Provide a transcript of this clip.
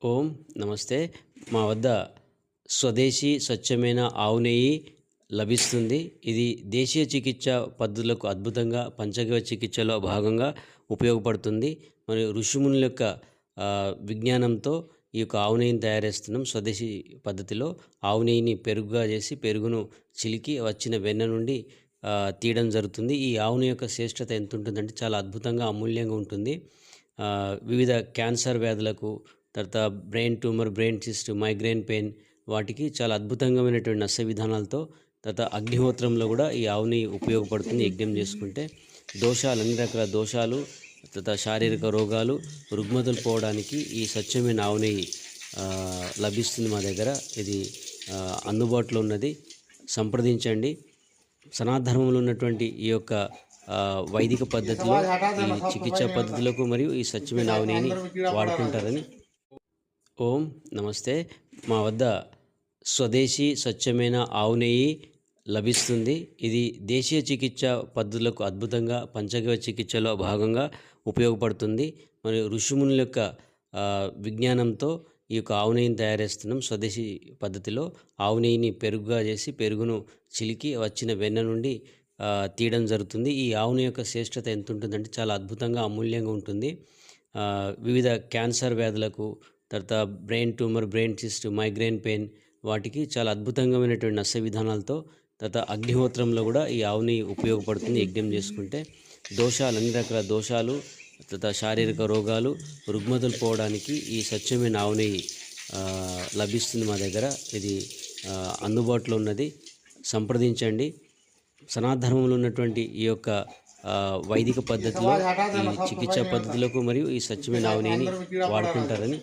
ఓం నమస్తే. మా వద్ద స్వదేశీ స్వచ్ఛమైన ఆవు నెయ్యి లభిస్తుంది. ఇది దేశీయ చికిత్స పద్ధతులకు అద్భుతంగా పంచగవ్య చికిత్సలో భాగంగా ఉపయోగపడుతుంది. మరియు ఋషిమునుల యొక్క విజ్ఞానంతో ఈ యొక్క ఆవు నెయ్యిని తయారు చేస్తున్నాం. స్వదేశీ పద్ధతిలో ఆవు నెయ్యిని పెరుగుగా చేసి పెరుగును చిలికి వచ్చిన వెన్న నుండి తీయడం జరుగుతుంది. ఈ ఆవు నెయ్యి యొక్క శ్రేష్టత ఎంత ఉంటుందంటే చాలా అద్భుతంగా అమూల్యంగా ఉంటుంది. వివిధ క్యాన్సర్ వ్యాధులకు, తర్వాత brain tumour, brain cyst, migraine pain వాటికి చాలా అద్భుతంగామైనటువంటి నష్ట విధానాలతో, తర్వాత అగ్నిహోత్రంలో కూడా ఈ ఆవు నెయ్యి ఉపయోగపడుతుంది. యజ్ఞం చేసుకుంటే దోషాలు, అన్ని రకాల దోషాలు, తర్వాత శారీరక రోగాలు, రుగ్మతలు పోవడానికి ఈ స్వచ్ఛమైన ఆవు నెయ్యి లభిస్తుంది మా దగ్గర. ఇది అందుబాటులో ఉన్నది, సంప్రదించండి. సనాతన ఉన్నటువంటి ఈ యొక్క వైదిక పద్ధతిలో ఈ చికిత్సా పద్ధతులకు మరియు ఈ స్వచ్ఛమైన ఆవు నెయ్యిని వాడుకుంటారని. ఓం నమస్తే. మా వద్ద స్వదేశీ స్వచ్ఛమైన ఆవు నెయ్యి లభిస్తుంది. ఇది దేశీయ చికిత్స పద్ధతులకు అద్భుతంగా పంచగవ్య చికిత్సలో భాగంగా ఉపయోగపడుతుంది. మరియు ఋషిమునుల యొక్క విజ్ఞానంతో ఈ యొక్క ఆవు నెయ్యిని తయారు చేస్తున్నాం. స్వదేశీ పద్ధతిలో ఆవు నెయ్యిని పెరుగుగా చేసి పెరుగును చిలికి వచ్చిన వెన్న నుండి తీయడం జరుగుతుంది. ఈ ఆవు నెయ్యి యొక్క శ్రేష్టత ఎంత ఉంటుందంటే చాలా అద్భుతంగా అమూల్యంగా ఉంటుంది. వివిధ క్యాన్సర్ వ్యాధులకు, తర్వాత brain tumour, brain cyst, migraine pain వాటికి చాలా అద్భుతంగామైనటువంటి నష్ట విధానాలతో, తర్వాత అగ్నిహోత్రంలో కూడా ఈ ఆవు నెయ్యి ఉపయోగపడుతుంది. యజ్ఞం చేసుకుంటే దోషాలు, అన్ని రకాల దోషాలు, తర్వాత శారీరక రోగాలు, రుగ్మతలు పోవడానికి ఈ స్వచ్ఛమైన ఆవు నెయ్యి లభిస్తుంది మా దగ్గర. ఇది అందుబాటులో ఉన్నది, సంప్రదించండి. సనాతన ఉన్నటువంటి ఈ యొక్క వైదిక పద్ధతిలో ఈ చికిత్సా పద్ధతులకు మరియు ఈ స్వచ్ఛమైన ఆవు నెయ్యిని వాడుకుంటారని